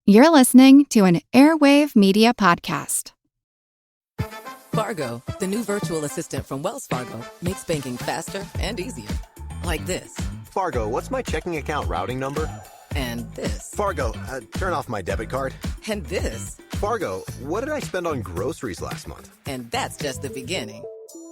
You're listening to an Airwave Media Podcast. Fargo, the new virtual assistant from Wells Fargo, makes banking faster and easier. Like this. Fargo, what's my checking account routing number? And this. Fargo, turn off my debit card. And this. Fargo, what did I spend on groceries last month? And that's just the beginning.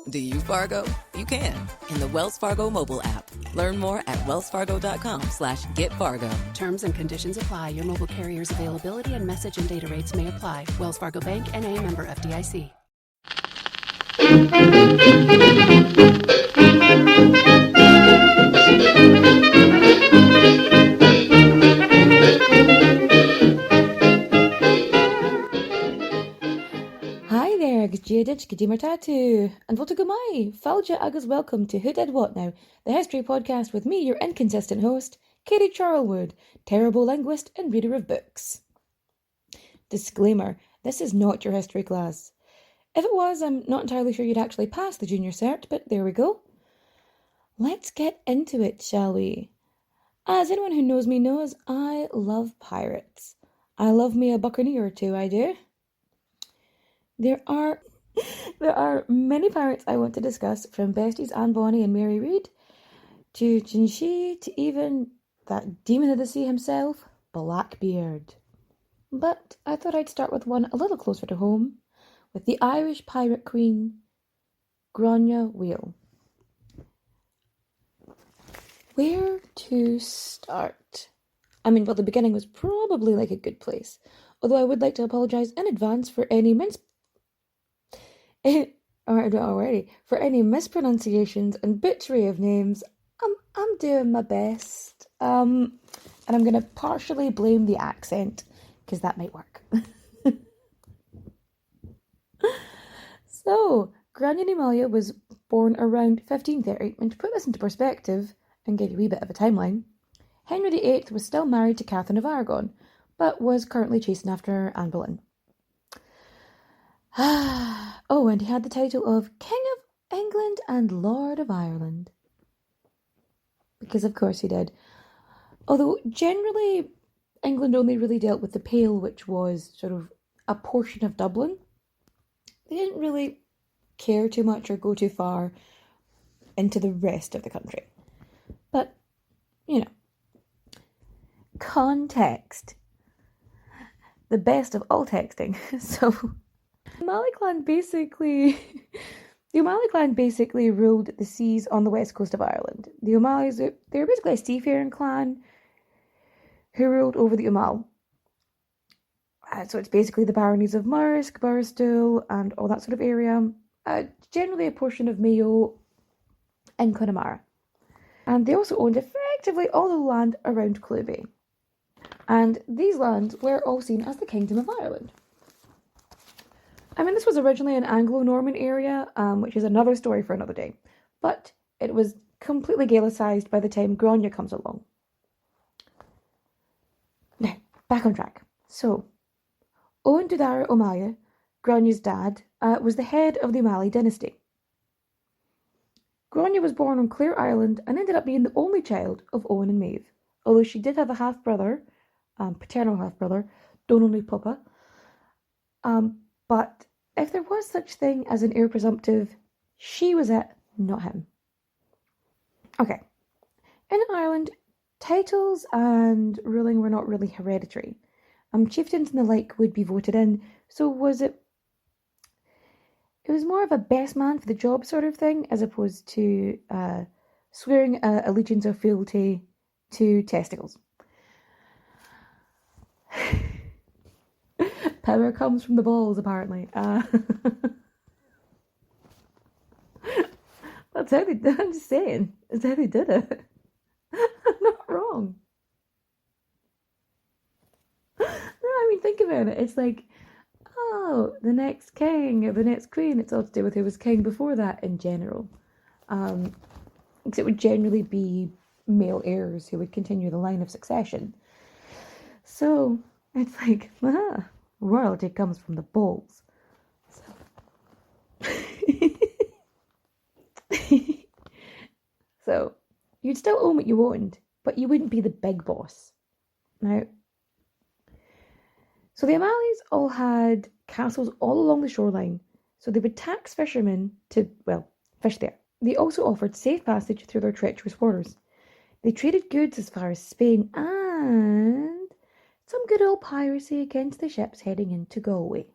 Do you, Fargo? You can. In the Wells Fargo mobile app. Learn more at wellsfargo.com/getfargo. Terms and conditions apply. Your mobile carrier's availability and message and data rates may apply. Wells Fargo Bank, N.A., member FDIC. Hi there, Gajadich Gajimer Tattoo, and Votagumai, Falja Agus welcome to Who Did What Now, the history podcast with me, your inconsistent host, Katie Charlwood, terrible linguist and reader of books. Disclaimer, this is not your history class. If it was, I'm not entirely sure you'd actually pass the junior cert, but there we go. Let's get into it, shall we? As anyone who knows me knows, I love pirates. I love me a buccaneer or two, I do. There are many pirates I want to discuss, from besties Anne Bonny and Mary Read, to Jinshi, to even that demon of the sea himself, Blackbeard. But I thought I'd start with one a little closer to home, with the Irish pirate queen, Grainne O'Malley. Where to start? Well, the beginning was probably like a good place, although I would like to apologise in advance for any mispronunciations and butchery of names. I'm doing my best, and I'm going to partially blame the accent, because that might work. So, Grainne O'Malley was born around 1530, and to put this into perspective and give you a wee bit of a timeline, Henry VIII was still married to Catherine of Aragon, but was currently chasing after Anne Boleyn. Oh, and he had the title of King of England and Lord of Ireland. Because of course he did. Although generally England only really dealt with the Pale, which was sort of a portion of Dublin. They didn't really care too much or go too far into the rest of the country. But, context. The best of all texting. So, the O'Malley clan basically ruled the seas on the west coast of Ireland. The O'Malleys, they were basically a seafaring clan who ruled over the Mhaol. So it's basically the baronies of Marsk, Barstow, and all that sort of area. Generally a portion of Mhaol and Connemara. And they also owned effectively all the land around Cluby. And these lands were all seen as the Kingdom of Ireland. This was originally an Anglo-Norman area, which is another story for another day. But it was completely Gaelicised by the time Grainne comes along. Now, back on track. So, Owen Dudara O'Malley, Grainne's dad, was the head of the O'Malley dynasty. Grainne was born on Clare Island and ended up being the only child of Owen and Maeve, although she did have a half-brother, paternal half-brother, Donal Papa. But if there was such thing as an heir presumptive, she was it, not him. Okay. In Ireland, titles and ruling were not really hereditary. Chieftains and the like would be voted in, so it was more of a best man for the job sort of thing, as opposed to swearing allegiance or fealty to testicles. Power comes from the balls, apparently. That's how they did it. I'm just saying. That's how they did it. I'm not wrong. No, think about it. It's like, oh, the next king or the next queen. It's all to do with who was king before that in general. Because it would generally be male heirs who would continue the line of succession. So, it's like, royalty comes from the balls. So, you'd still own what you owned, but you wouldn't be the big boss. Now, So the O'Malleys all had castles all along the shoreline, so they would tax fishermen to, well, fish there. They also offered safe passage through their treacherous waters. They traded goods as far as Spain and some good old piracy against the ships heading into Galway.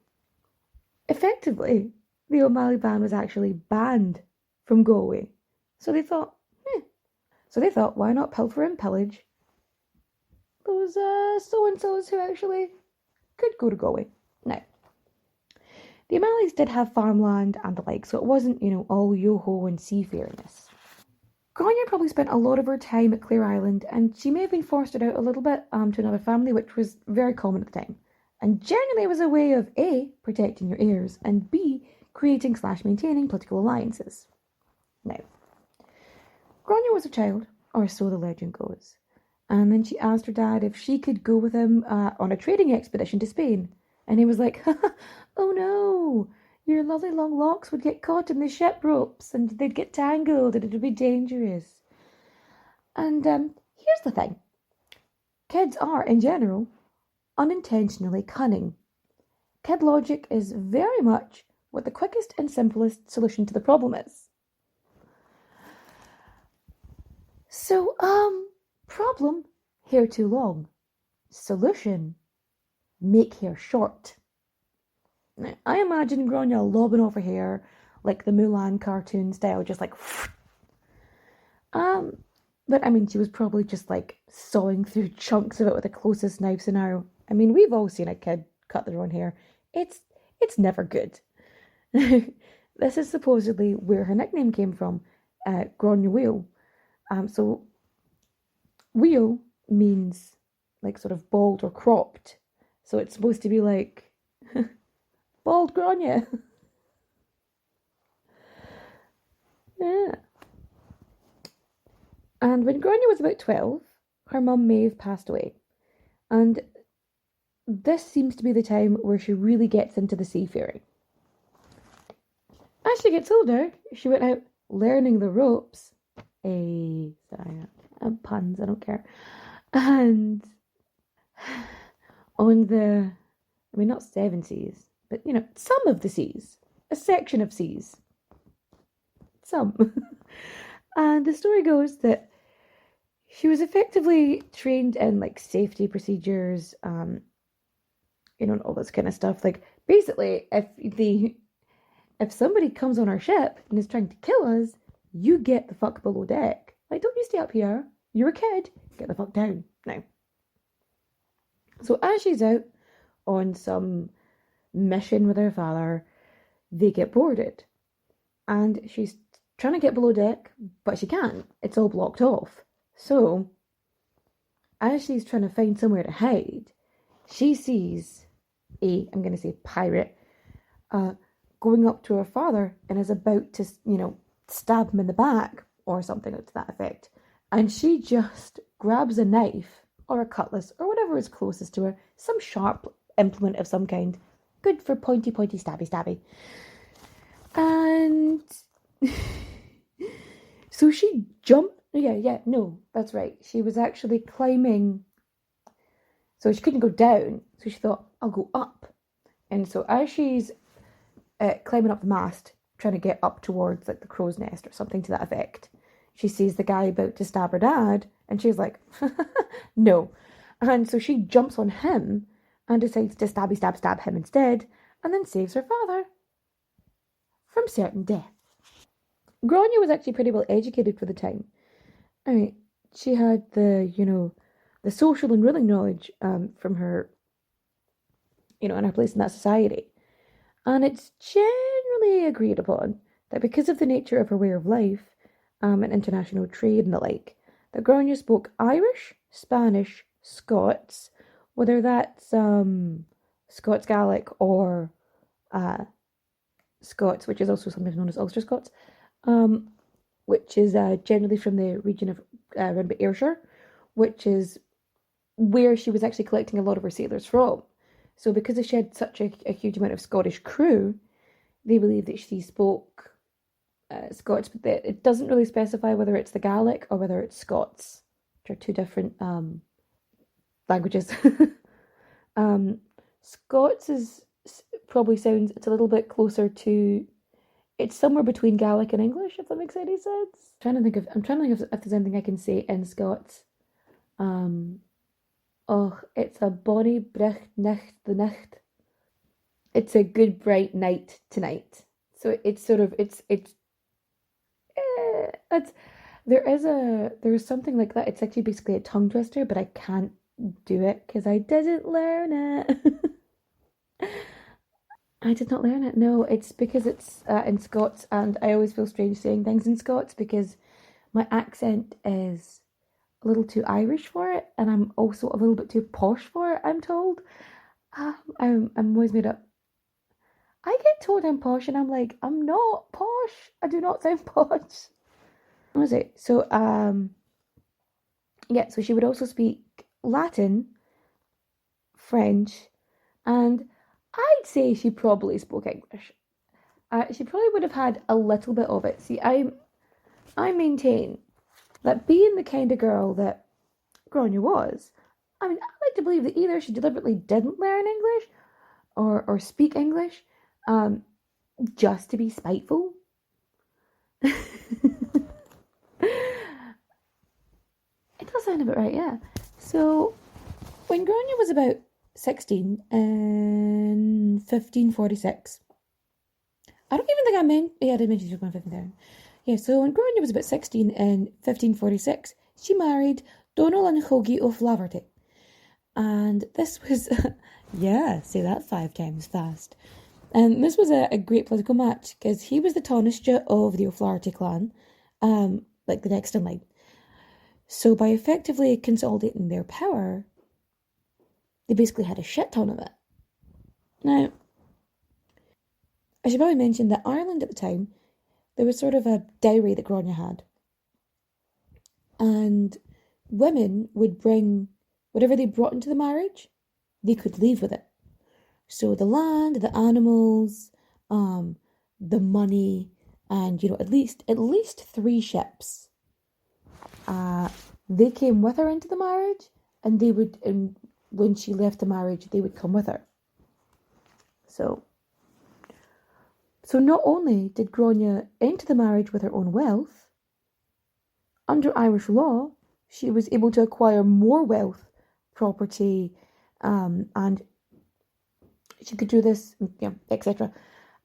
Effectively, the O'Malley band was actually banned from Galway. So they thought, why not pilfer and pillage those so-and-sos who actually could go to Galway. Now, the O'Malleys did have farmland and the like, so it wasn't, all yo-ho and seafariness. Grainne probably spent a lot of her time at Clare Island, and she may have been fostered out a little bit to another family, which was very common at the time. And generally it was a way of A, protecting your heirs, and B, creating/maintaining political alliances. Now, Grainne was a child, or so the legend goes, and then she asked her dad if she could go with him on a trading expedition to Spain. And he was like, oh no, your lovely long locks would get caught in the ship ropes and they'd get tangled and it would be dangerous. And here's the thing. Kids are, in general, unintentionally cunning. Kid logic is very much what the quickest and simplest solution to the problem is. So, problem, hair too long. Solution, make hair short. Now, I imagine Grainne lobbing off her hair like the Mulan cartoon style, just like but I mean, she was probably just like sawing through chunks of it with the closest knife scenario. I mean, we've all seen a kid cut their own hair. It's never good. This is supposedly where her nickname came from, Grainne Mhaol. So Mhaol means like sort of bald or cropped. So it's supposed to be like bald Grainne. Yeah. And when Grainne was about 12, her mum Maeve passed away. And this seems to be the time where she really gets into the seafaring. As she gets older, she went out learning the ropes. Puns, I don't care. And on the, not 7 seas, but, some of the seas. A section of seas. Some. And the story goes that she was effectively trained in, like, safety procedures, and all this kind of stuff. Like, basically, if somebody comes on our ship and is trying to kill us, you get the fuck below deck. Like, don't you stay up here. You're a kid. Get the fuck down. Now. So as she's out on some mission with her father, they get boarded. And she's trying to get below deck, but she can't. It's all blocked off. So, as she's trying to find somewhere to hide, she sees I'm going to say pirate, going up to her father and is about to, stab him in the back or something to that effect. And she just grabs a knife or a cutlass or whatever is closest to her, some sharp implement of some kind, good for pointy, stabby. And so she jumped. No, that's right. She was actually climbing. So she couldn't go down. So she thought, I'll go up. And so as she's climbing up the mast, trying to get up towards like the crow's nest or something to that effect, she sees the guy about to stab her dad. And she's like, no. And so she jumps on him and decides to stab him instead. And then saves her father from certain death. Grainne was actually pretty well educated for the time. I mean, she had the social and ruling knowledge from her, in her place in that society. And it's generally agreed upon that because of the nature of her way of life and international trade and the like, that Grainne spoke Irish, Spanish, Scots, whether that's Scots Gaelic or Scots, which is also sometimes known as Ulster Scots, which is generally from the region of around about Ayrshire, which is where she was actually collecting a lot of her sailors from. So because she had such a huge amount of Scottish crew, they believe that she spoke Scots, but it doesn't really specify whether it's the Gaelic or whether it's Scots, which are two different languages. Scots probably sounds, it's a little bit closer to, it's somewhere between Gaelic and English, if that makes any sense. I'm trying to think if there's anything I can say in Scots. Oh, it's a bonny bright night the night. It's a good bright night tonight. So it's sort of there's something like that. It's actually basically a tongue twister, but I can't do it because I didn't learn it. I did not learn it. No, it's because it's in Scots, and I always feel strange saying things in Scots because my accent is a little too Irish for it, and I'm also a little bit too posh for it, I'm told. I'm always made up. I get told I'm posh, and I'm like, I'm not posh. I do not sound posh. What was it? So, yeah, so she would also speak Latin, French, and I'd say she probably spoke English. She probably would have had a little bit of it. See, I maintain that being the kind of girl that Grainne was, I mean, I like to believe that either she deliberately didn't learn English or speak English just to be spiteful. It does sound a bit right, yeah. So, when Grainne was about 16 in 1546, I don't even think I meant, yeah, I did mention she was going 15 there. Yeah, so when Grainne was about 16 in 1546, she married Donegal and Chogi O'Flaherty. And this was, yeah, say that 5 times fast. And this was a great political match because he was the Taoiseach of the O'Flaherty clan, like the next in line. So by effectively consolidating their power, they basically had a shit ton of it. Now, I should probably mention that Ireland at the time, there was sort of a dowry that Grainne had. And women would bring whatever they brought into the marriage, they could leave with it. So the land, the animals, the money, and at least 3 ships. They came with her into the marriage, and they would, and when she left the marriage, they would come with her. So not only did Grainne enter the marriage with her own wealth, under Irish law, she was able to acquire more wealth, property, and she could do this, etc.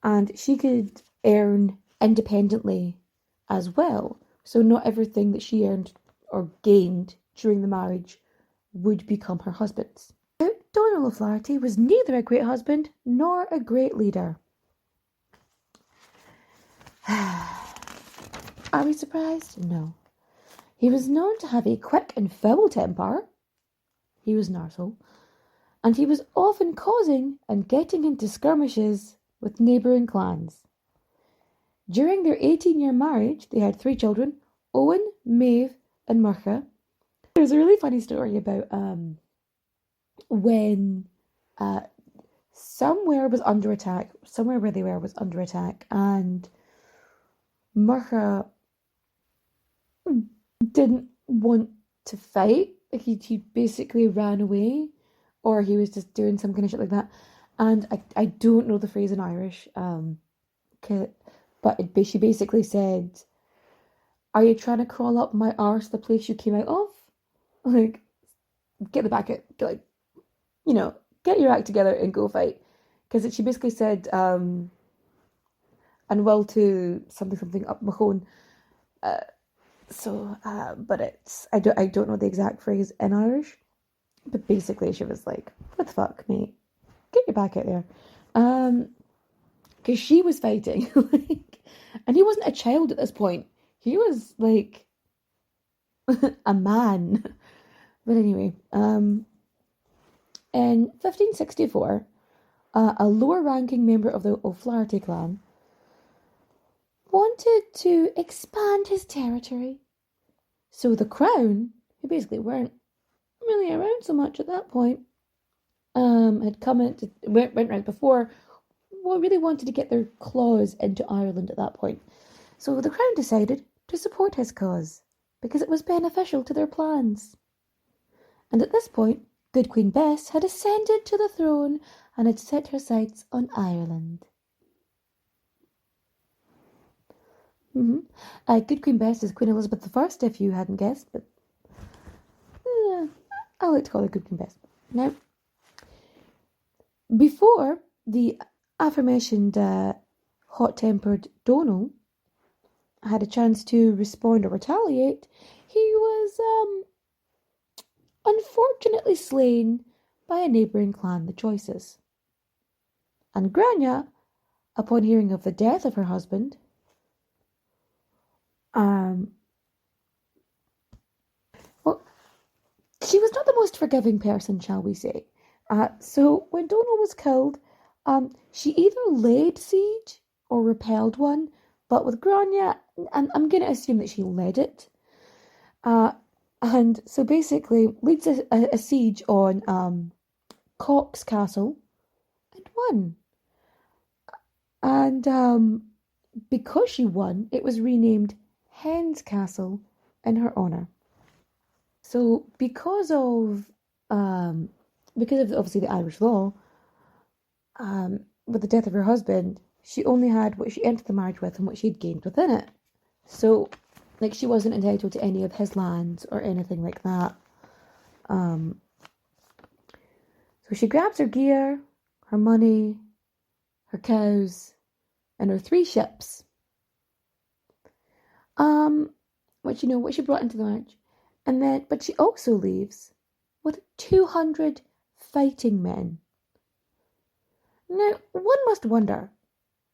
And she could earn independently as well. So not everything that she earned or gained during the marriage would become her husband's. Donegal O'Flaherty was neither a great husband nor a great leader. Are we surprised? No. He was known to have a quick and foul temper. He was an arsehole. And he was often causing and getting into skirmishes with neighbouring clans. During their 18-year marriage, they had 3 children, Owen, Maeve, and Murcha. There's a really funny story about when somewhere was under attack, somewhere where they were was under attack, and Murcha didn't want to fight. Like he basically ran away, or he was just doing some kind of shit like that. And I don't know the phrase in Irish, but she basically said, "Are you trying to crawl up my arse, the place you came out of? Like, get the bucket, get your act together and go fight." Because she basically said, "and will to something up Mhaol." But it's I don't know the exact phrase in Irish, but basically she was like, "What the fuck, mate? Get your back out there," because she was fighting, and he wasn't a child at this point. He was like a man. But anyway, in 1564, a lower-ranking member of the O'Flaherty clan wanted to expand his territory. So the crown, who basically weren't really around so much at that point, had come into went right before, really wanted to get their claws into Ireland at that point. So the crown decided to support his cause because it was beneficial to their plans. And at this point, good Queen Bess had ascended to the throne and had set her sights on Ireland. Good Queen Bess is Queen Elizabeth I, if you hadn't guessed, but I like to call her Good Queen Bess. Now, before the aforementioned hot-tempered Donal had a chance to respond or retaliate, he was unfortunately slain by a neighbouring clan, the Joyces. And Grainne, upon hearing of the death of her husband, she was not the most forgiving person, shall we say. So when Donal was killed, she either laid siege or repelled one, but with Grainne, and I'm going to assume that she led it. And so basically leads a siege on Cox Castle and won. And because she won, it was renamed Hen's Castle in her honour. So because of obviously the Irish law, with the death of her husband, she only had what she entered the marriage with and what she'd gained within it. So, like, she wasn't entitled to any of his lands or anything like that. So she grabs her gear, her money, her cows, and her 3 ships. What she brought into the marriage. But she also leaves with 200 fighting men. Now, one must wonder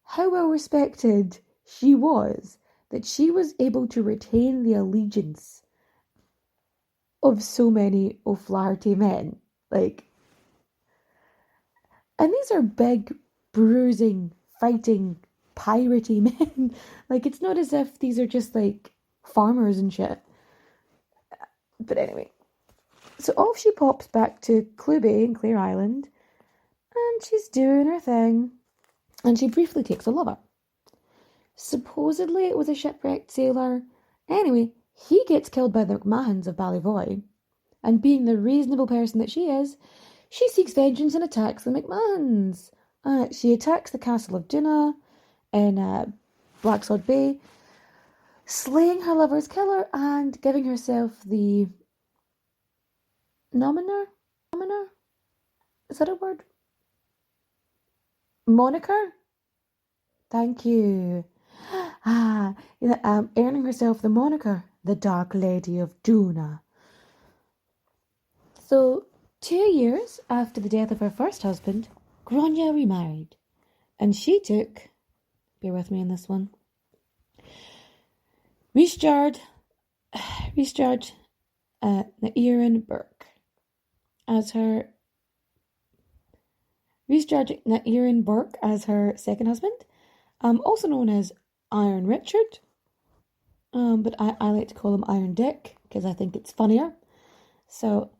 how well respected she was that she was able to retain the allegiance of so many O'Flaherty men. And these are big, bruising, fighting, piratey men. It's not as if these are just, farmers and shit. But anyway, so off she pops back to Clew Bay in Clare Island, and she's doing her thing, and she briefly takes a lover. Supposedly it was a shipwrecked sailor. Anyway, he gets killed by the McMahons of Ballyvoy, and being the reasonable person that she is, she seeks vengeance and attacks the McMahons. She attacks the castle of Duna in Blacksod Bay, slaying her lover's killer and giving herself the nominer? Is that a word? Moniker? Thank you. Earning herself the moniker, the Dark Lady of Duna. So, 2 years after the death of her first husband, Grainne remarried. And she took, bear with me on this one, Richard Naíran Burke as her second husband, also known as Iron Richard, but I like to call him Iron Dick because I think it's funnier. So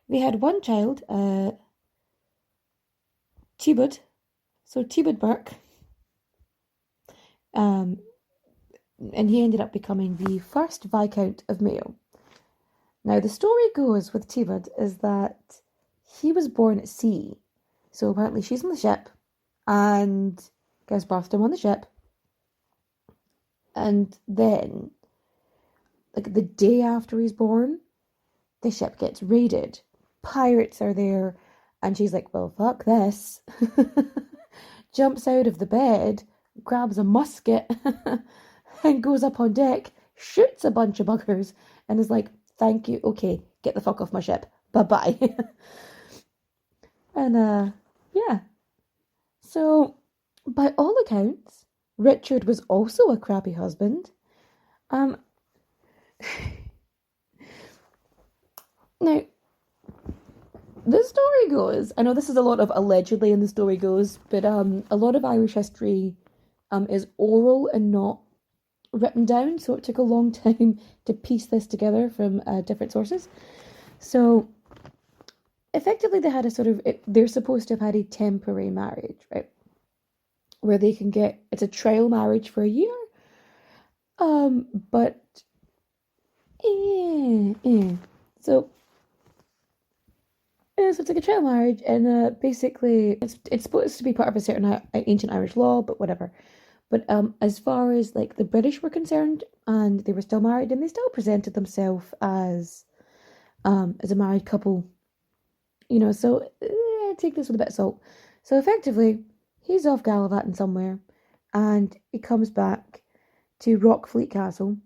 they had one child, Tibud. So Tibud Burke, and he ended up becoming the first Viscount of Mhaol. Now, the story goes with Tibud is that he was born at sea. So apparently she's on the ship and gives birth to him on the ship. And then, the day after he's born, the ship gets raided. Pirates are there. And she's like, well, fuck this. Jumps out of the bed, grabs a musket, and goes up on deck, shoots a bunch of buggers, and is like, thank you, okay, get the fuck off my ship, bye-bye. And, yeah. So, by all accounts, Richard was also a crappy husband. Now, the story goes, I know this is a lot of allegedly in the story goes, but a lot of Irish history is oral and not written down, so it took a long time to piece this together from different sources. So effectively they had they're supposed to have had a temporary marriage, right? Where they can get, it's a trial marriage for a year, but so So it's like a trial marriage, and basically it's supposed to be part of a certain ancient Irish law, but whatever. But as far as like the British were concerned, and they were still married, and they still presented themselves as a married couple, So take this with a bit of salt. So effectively, he's off gallivanting somewhere, and he comes back to Rockfleet Castle.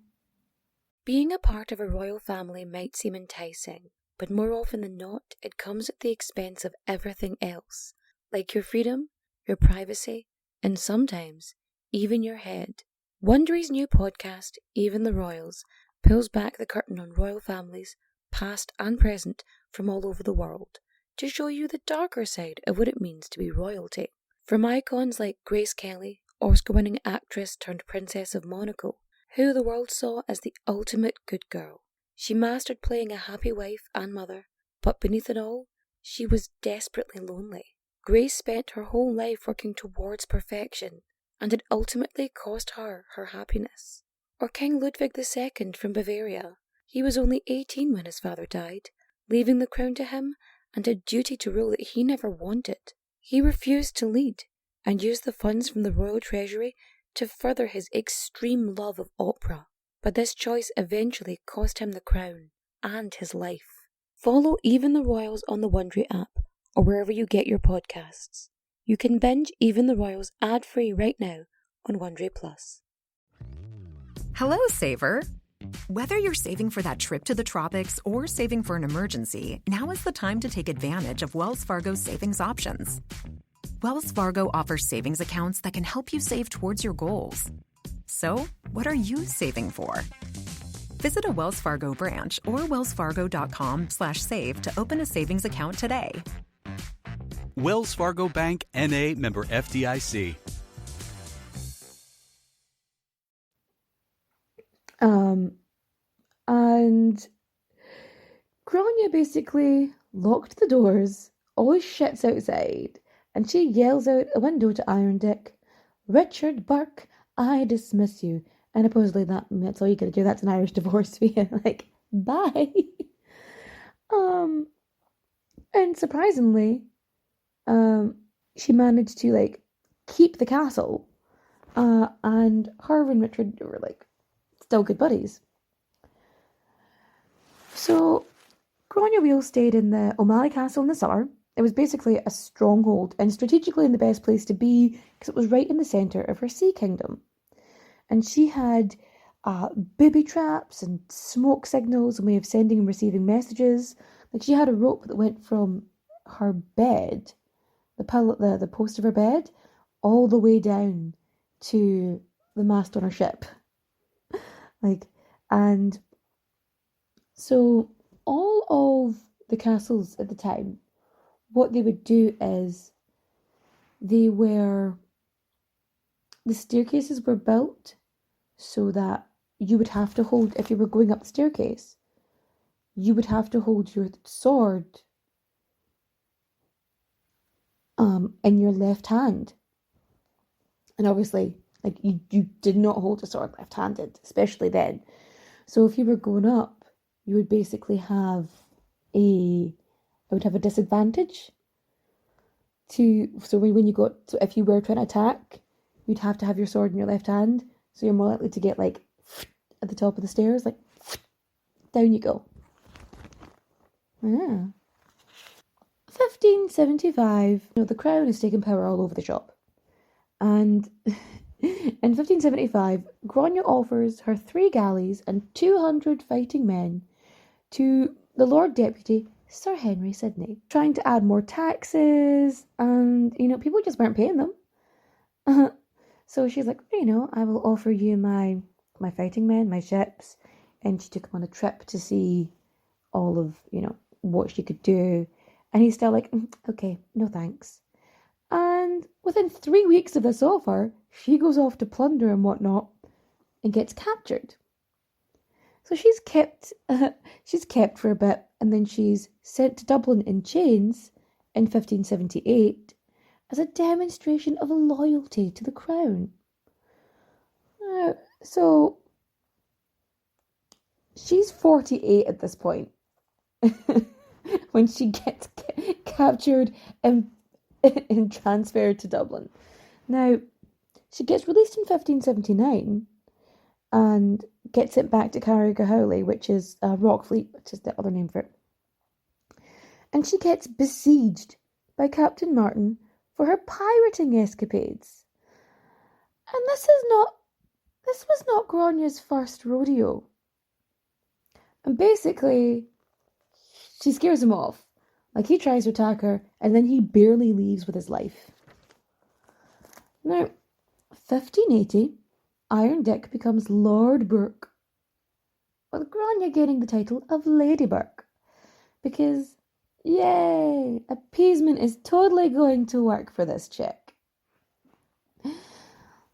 Being a part of a royal family might seem enticing, but more often than not, it comes at the expense of everything else, like your freedom, your privacy, and sometimes even your head. Wondery's new podcast, Even the Royals, pulls back the curtain on royal families, past and present, from all over the world, to show you the darker side of what it means to be royalty. From icons like Grace Kelly, Oscar-winning actress turned Princess of Monaco, who the world saw as the ultimate good girl. She mastered playing a happy wife and mother, but beneath it all, she was desperately lonely. Grace spent her whole life working towards perfection, and it ultimately cost her her happiness. Or King Ludwig II from Bavaria. He was only 18 when his father died, leaving the crown to him and a duty to rule that he never wanted. He refused to lead, and used the funds from the royal treasury to further his extreme love of opera, but this choice eventually cost him the crown and his life. Follow Even the Royals on the Wondery app or wherever you get your podcasts. You can binge Even the Royals ad-free right now on Wondery Plus. Hello, Saver. Whether you're saving for that trip to the tropics or saving for an emergency, now is the time to take advantage of Wells Fargo's savings options. Wells Fargo offers savings accounts that can help you save towards your goals. So, what are you saving for? Visit a Wells Fargo branch or wellsfargo.com/save to open a savings account today. Wells Fargo Bank, N.A., member FDIC. And Grainne basically locked the doors, all his shit's outside, and she yells out a window to Iron Dick, "Richard Burke, I dismiss you." And supposedly that's all you gotta do. That's an Irish divorce for you. Like, bye. And surprisingly, she managed to like keep the castle, and her and Richard were like still good buddies. So Grainne O'Malley stayed in the O'Malley Castle in the summer. It was basically a stronghold and strategically in the best place to be because it was right in the centre of her sea kingdom. And she had booby traps and smoke signals, a way of sending and receiving messages. Like she had a rope that went from her bed, the post of her bed, all the way down to the mast on her ship. And so all of the castles at the time, what they would do is the staircases were built so that you would have to hold, if you were going up the staircase, you would have to hold your sword in your left hand. And obviously, like you did not hold a sword left-handed, especially then. So if you were going up, you would basically have a disadvantage so if you were trying to attack, you'd have to have your sword in your left hand, so you're more likely to get like at the top of the stairs, like down you go. 1575, the crown is taking power all over the shop. And in 1575, Grainne offers her 3 galleys and 200 fighting men to the Lord Deputy, Sir Henry Sidney, trying to add more taxes, and, people just weren't paying them. So she's like, I will offer you my fighting men, my ships, and she took him on a trip to see all of, what she could do, and he's still like, okay, no thanks. And within 3 weeks of this offer, she goes off to plunder and whatnot, and gets captured. So she's kept for a bit, and then she's sent to Dublin in chains in 1578 as a demonstration of loyalty to the crown. So she's 48 at this point. when she gets captured and transferred to Dublin. Now, she gets released in 1579 and gets it back to Carrigahoe, which is Rockfleet, which is the other name for it. And she gets besieged by Captain Martin for her pirating escapades. And this was not Grainne's first rodeo. And basically, she scares him off. Like, he tries to attack her, and then he barely leaves with his life. Now, 1580, Iron Dick becomes Lord Burke, with Grainne getting the title of Lady Burke. Because, yay, appeasement is totally going to work for this chick.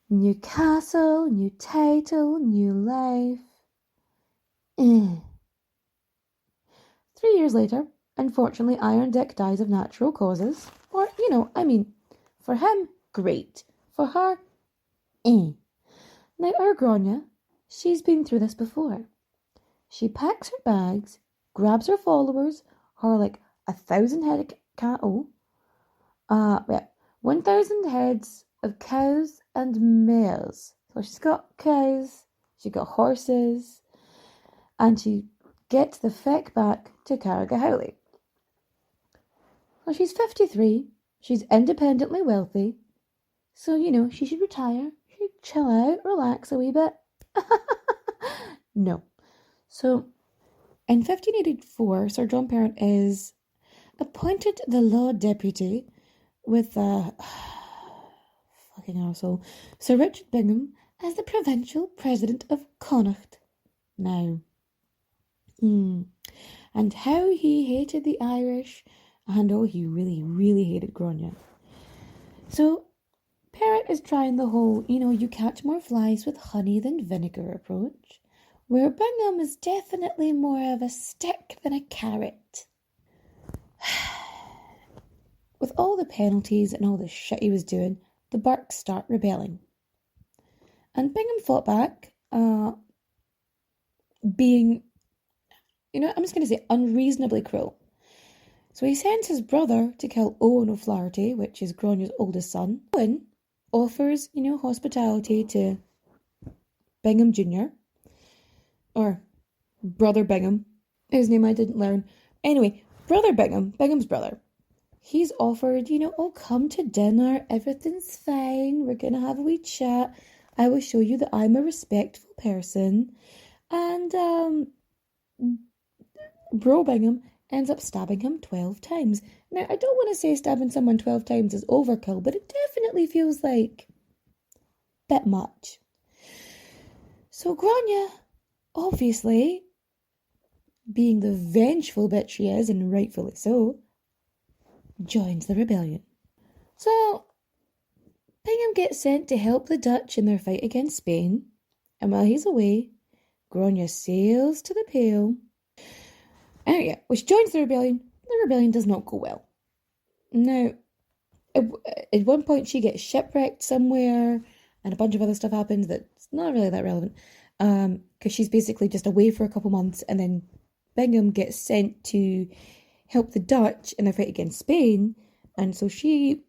New castle, new title, new life. 3 years later, unfortunately, Iron Dick dies of natural causes. Or, for him, great. For her, Now, our Grainne, she's been through this before. She packs her bags, grabs her followers, her 1,000 head of cattle, 1,000 heads of cows and mares. So she's got cows, she's got horses, and she gets the feck back to Carrigahoe. Well, she's 53, she's independently wealthy, so, she should retire, she should chill out, relax a wee bit. No. So, in 1584, Sir John Perrott is appointed the Law Deputy with fucking arsehole, Sir Richard Bingham, as the provincial president of Connacht. Now, and how he hated the Irish, and he really, really hated Grainne. So, Perrott is trying the whole, you catch more flies with honey than vinegar approach, where Bingham is definitely more of a stick than a carrot. With all the penalties and all the shit he was doing, the Burkes start rebelling. And Bingham fought back, being, I'm just going to say unreasonably cruel. So he sends his brother to kill Owen O'Flaherty, which is Grainne's oldest son. Owen offers, hospitality to Bingham Jr., or Brother Bingham, his name I didn't learn. Anyway, Brother Bingham, Bingham's brother, he's offered, come to dinner, everything's fine, we're going to have a wee chat, I will show you that I'm a respectful person. And Bro Bingham ends up stabbing him 12 times. Now, I don't want to say stabbing someone 12 times is overkill, but it definitely feels like a bit much. So Grainne, obviously, being the vengeful bitch she is, and rightfully so, joins the rebellion. So, Bingham gets sent to help the Dutch in their fight against Spain, and while he's away, Grainne sails to the Pale. Which joins the rebellion. The rebellion does not go well. Now, at one point she gets shipwrecked somewhere, and a bunch of other stuff happens that's not really that relevant, because she's basically just away for a couple months, and then Bingham gets sent to help the Dutch in their fight against Spain, and so she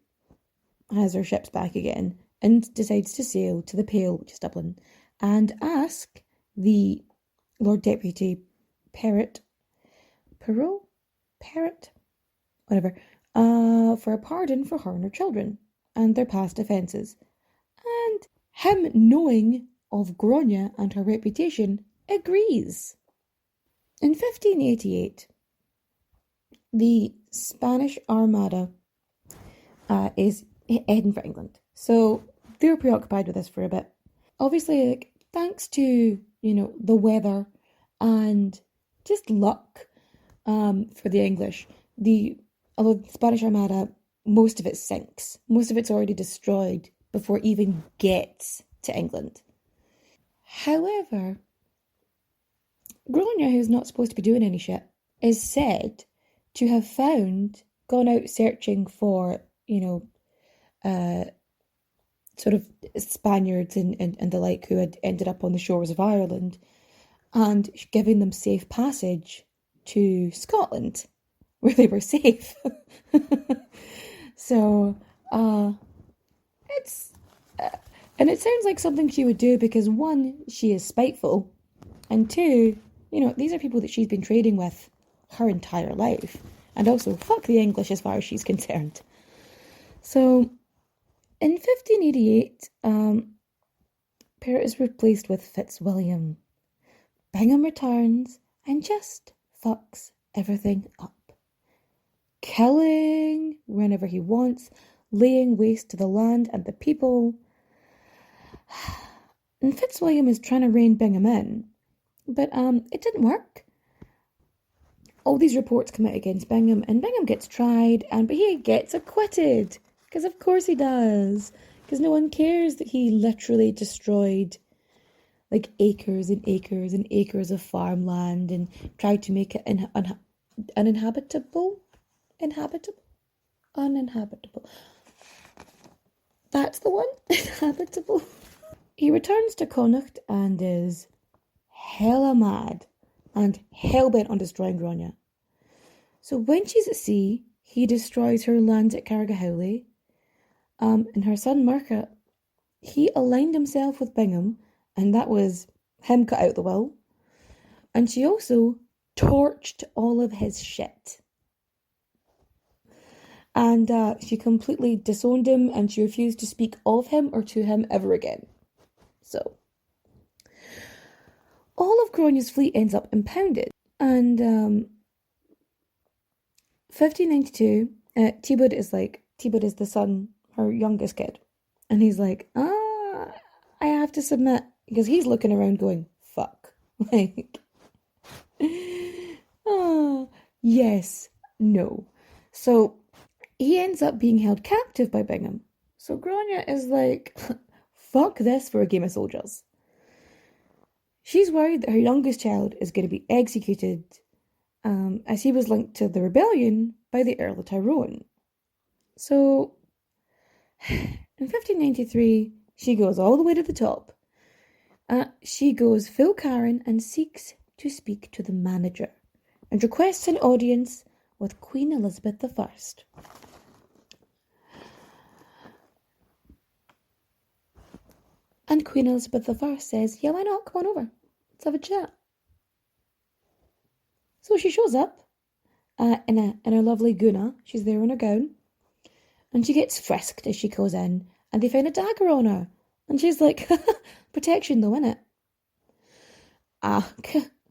has her ships back again and decides to sail to the Pale, which is Dublin, and ask the Lord Deputy Perrott, for a pardon for her and her children and their past offences. And him, knowing of Grainne and her reputation, agrees. In 1588, the Spanish Armada is heading for England. So they're preoccupied with this for a bit. Obviously, thanks to, the weather and just luck for the English, although the Spanish Armada, most of it sinks. Most of it's already destroyed before it even gets to England. However, Grainne, who's not supposed to be doing any shit, is said to have gone out searching for, sort of Spaniards and the like who had ended up on the shores of Ireland, and giving them safe passage to Scotland, where they were safe. So, and it sounds like something she would do because, one, she is spiteful, and two, these are people that she's been trading with her entire life, and also fuck the English as far as she's concerned. So, in 1588, Pirate is replaced with Fitzwilliam. Bingham returns and just fucks everything up. Killing whenever he wants, laying waste to the land and the people. And Fitzwilliam is trying to rein Bingham in, but it didn't work. All these reports come out against Bingham, and Bingham gets tried, but he gets acquitted, because of course he does, because no one cares that he literally destroyed like acres and acres and acres of farmland and tried to make it uninhabitable. That's the one. Inhabitable. He returns to Connacht and is hella mad and hell-bent on destroying Grainne. So when she's at sea, he destroys her lands at Carrigahowie. And her son Murchad, he aligned himself with Bingham, and that was him cut out the will. And she also torched all of his shit. And she completely disowned him, and she refused to speak of him or to him ever again. So, all of Grainne's fleet ends up impounded. And 1592, T-Bud is the son, her youngest kid. And he's like, I have to submit. Because he's looking around going, fuck. Like, yes, no. So, he ends up being held captive by Bingham. So Grainne is like, fuck this for a game of soldiers. She's worried that her youngest child is going to be executed, as he was linked to the rebellion by the Earl of Tyrone. So, in 1593, she goes all the way to the top. She goes full Karen and seeks to speak to the manager and requests an audience with Queen Elizabeth I. And Queen Elizabeth I says, yeah, why not? Come on over. Let's have a chat. So she shows up in her lovely guna. She's there in her gown. And she gets frisked as she goes in. And they find a dagger on her. And she's like, protection though, innit?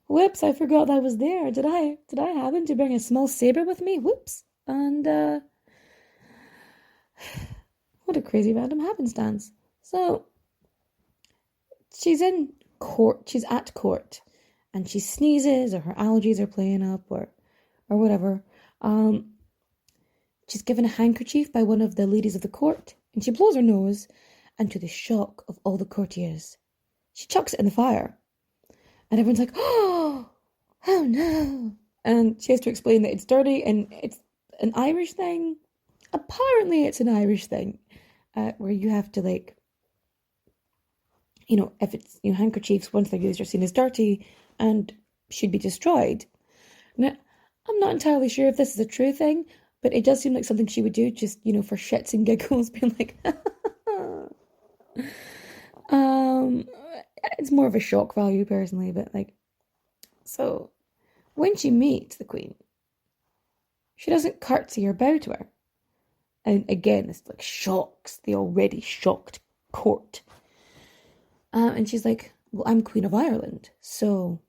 Whoops, I forgot that was there. Did I happen to bring a small sabre with me? Whoops. And, what a crazy random happenstance. So, she's in court, she's at court, and she sneezes, or her allergies are playing up, or whatever. She's given a handkerchief by one of the ladies of the court, and she blows her nose, and to the shock of all the courtiers, she chucks it in the fire. And everyone's like, oh no. And she has to explain that it's dirty, and it's an Irish thing. Apparently it's an Irish thing, where you have to, like, if it's, handkerchiefs, once they're used, are seen as dirty and should be destroyed. Now, I'm not entirely sure if this is a true thing, but it does seem like something she would do, just, for shits and giggles, being like, it's more of a shock value, personally, but, so, when she meets the Queen, she doesn't curtsy or bow to her. And again, this, shocks the already shocked court. And she's like, well, I'm Queen of Ireland, so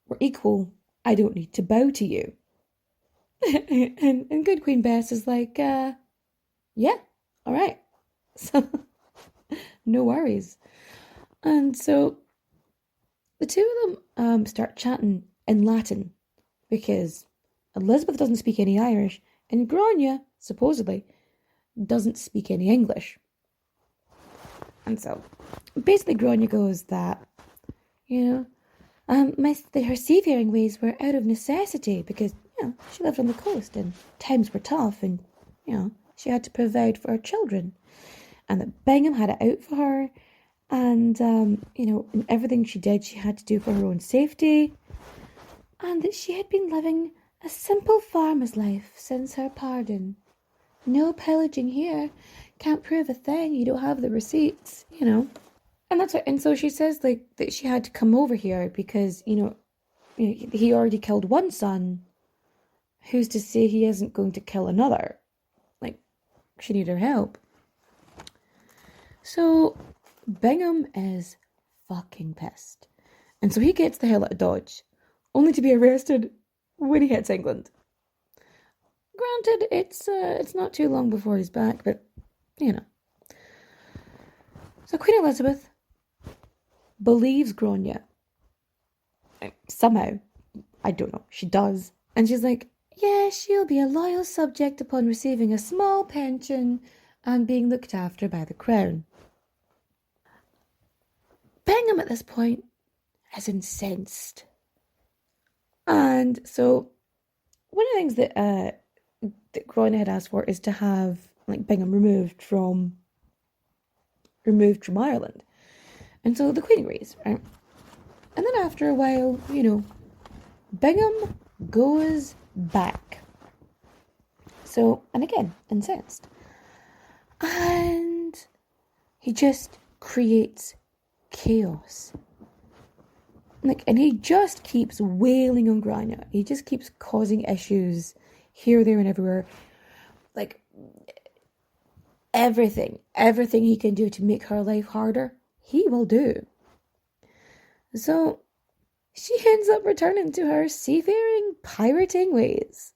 we're equal. I don't need to bow to you. and good Queen Bess is like, yeah, all right. So, no worries. And so, the two of them start chatting in Latin, because Elizabeth doesn't speak any Irish, and Grainne, supposedly, doesn't speak any English. And so, basically Grainne goes that, her seafaring ways were out of necessity because, she lived on the coast and times were tough and, she had to provide for her children. And that Bingham had it out for her and, in everything she did, she had to do for her own safety. And that she had been living A simple farmer's life since her pardon. No pillaging here. Can't prove a thing. You don't have the receipts, And that's what, and so she says like that she had to come over here because, he already killed one son. Who's to say he isn't going to kill another? Like, she needed her help. So Bingham is fucking pissed. And so he gets the hell out of Dodge, only to be arrested when he hits England. Granted, it's not too long before he's back, but, So Queen Elizabeth believes Grainne. Somehow. I don't know. She does. And she's like, yeah, she'll be a loyal subject upon receiving a small pension and being looked after by the crown. Bingham at this point is incensed. And so one of the things that Grainne had asked for is to have Bingham removed from Ireland. And so the Queen agrees, right? And then after a while, Bingham goes back. So, and again, incensed. And he just creates chaos. And he just keeps wailing on Grainne. He just keeps causing issues here, there, and everywhere. Everything he can do to make her life harder, he will do. So she ends up returning to her seafaring, pirating ways.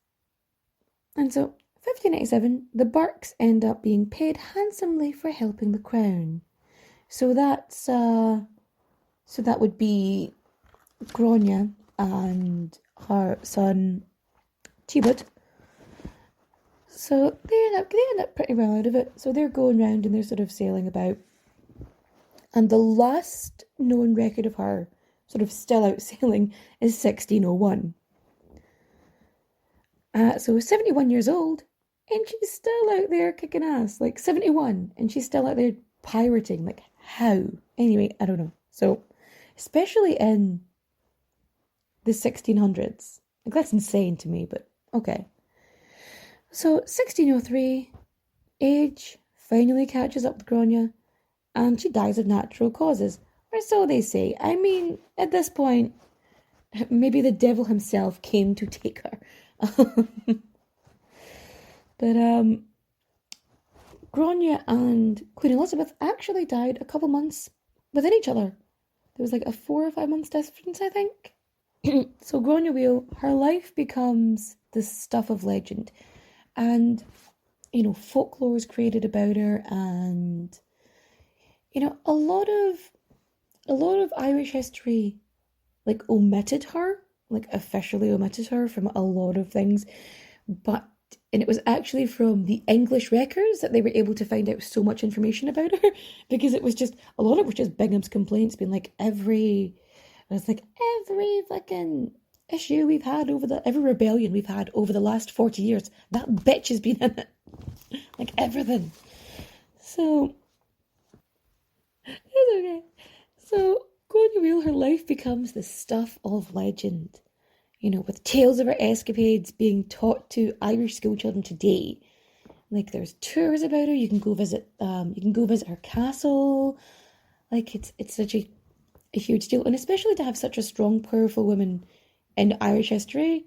And so, 1597, the Burkes end up being paid handsomely for helping the crown. So that's so that would be Grainne and her son Charlwood. So they end up pretty well out of it. So they're going around and they're sort of sailing about. And the last known record of her sort of still out sailing is 1601. So 71 years old, and she's still out there kicking ass. 71, and she's still out there pirating. How? Anyway, I don't know. So, especially in the 1600s. That's insane to me, but okay. So, 1603, age finally catches up with Grainne, and she dies of natural causes. Or so they say. I mean, at this point, maybe the devil himself came to take her. But Grainne and Queen Elizabeth actually died a couple months within each other. There was a 4 or 5 months difference, I think. So Grainne Mhaol, her life becomes the stuff of legend. And, folklore is created about her, and, a lot of Irish history, omitted her, officially omitted her from a lot of things, and it was actually from the English records that they were able to find out so much information about her, because it was just, a lot of it was just Bingham's complaints, being every fucking issue we've had every rebellion we've had over the last 40 years, that bitch has been in it. Everything. So, it's okay. So, Grainne Mhaol, her life becomes the stuff of legend. With tales of her escapades being taught to Irish schoolchildren today. There's tours about her. You can go visit her castle. It's such a huge deal. And especially to have such a strong, powerful woman in Irish history,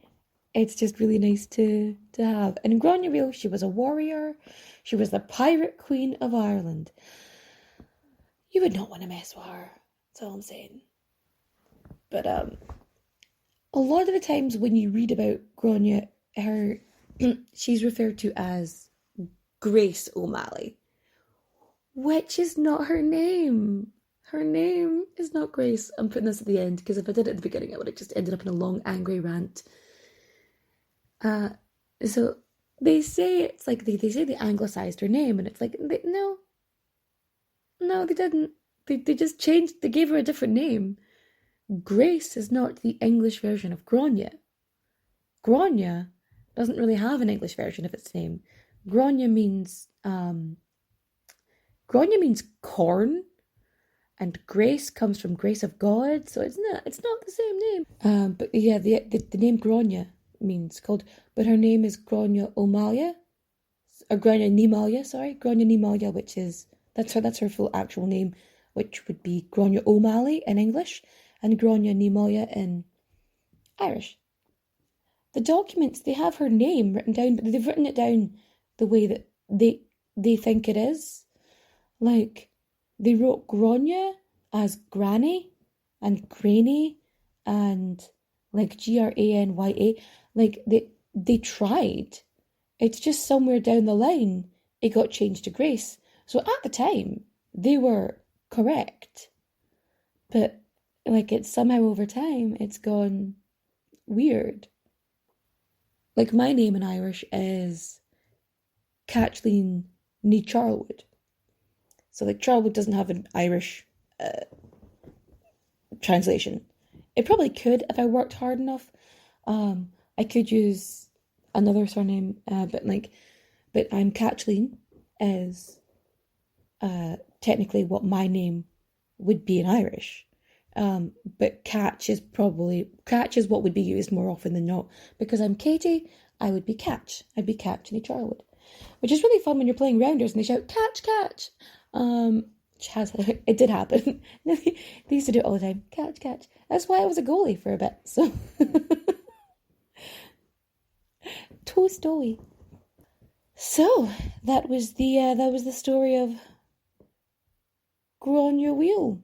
it's just really nice to have. And in Grainne Mhaol, she was a warrior. She was the pirate queen of Ireland. You would not want to mess with her. That's all I'm saying. But a lot of the times when you read about Grainne, she's referred to as Grace O'Malley, which is not her name. Her name is not Grace. I'm putting this at the end because if I did it at the beginning, I would have just ended up in a long, angry rant. So they say it's they say they anglicised her name, and it's no, they didn't. They just changed. They gave her a different name. Grace is not the English version of Grainne. Grainne doesn't really have an English version of its name. Grainne means corn, and grace comes from grace of God, so it's not the same name. But yeah, the name Grainne means called, but her name is Grainne O'Malley, or Grainne O'Malley, which is, that's her full actual name, which would be Grainne O'Malley in English, and Grainne O'Malley in Irish. The documents, they have her name written down, but they've written it down the way that they think it is. Like, they wrote Grainne as Granny, and Grainne, and like Granya. Like, they tried. It's just somewhere down the line, it got changed to Grace. So at the time, they were correct. But, like, it's somehow over time, it's gone weird. Like, my name in Irish is Kathleen ní Charlwood. So, like, Charlwood doesn't have an Irish translation. It probably could if I worked hard enough. I could use another surname, but I'm Kathleen is technically what my name would be in Irish. But Catch is what would be used more often than not. Because I'm Katie, I would be Catch. I'd be Catch in Charlwood. Which is really fun when you're playing rounders and they shout, Catch, Catch! It did happen. They used to do it all the time. Catch, Catch. That's why I was a goalie for a bit, so... Toast doughy. So, that was the story of Grainne O'Malley.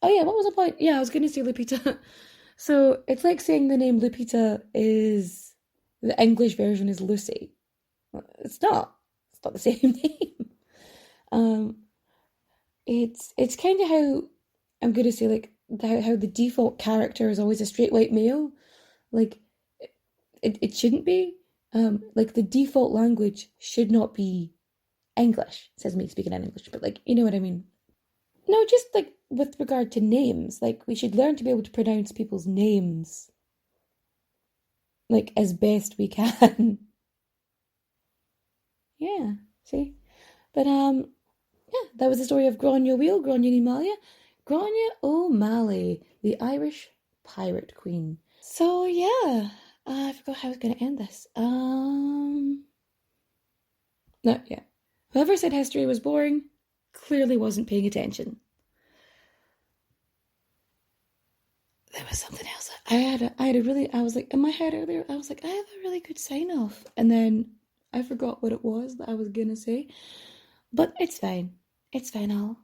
Oh yeah, what was the point? Yeah, I was going to say Lupita. So, it's like saying the name Lupita is... The English version is Lucy. It's not. It's not the same name. It's kind of how... I'm going to say, like, how the default character is always a straight white male. Like, it shouldn't be. Like, the default language should not be English. Says me speaking in English, but, like, you know what I mean. No, just, like, with regard to names. Like, we should learn to be able to pronounce people's names, like, as best we can. Yeah, see? But, yeah, that was the story of Grainne O'Malley. Grainne O'Malley, the Irish pirate queen. So, yeah, I forgot how I was going to end this. No, yeah. Whoever said history was boring clearly wasn't paying attention. There was something else. I was like, in my head earlier, I was like, I have a really good sign-off. And then I forgot what it was that I was going to say. But it's fine. It's fine. I'll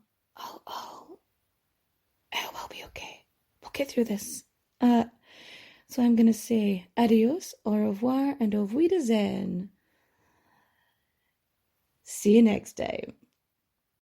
be okay. We'll get through this. So I'm going to say adios, au revoir, and auf Wiedersehen. See you next time.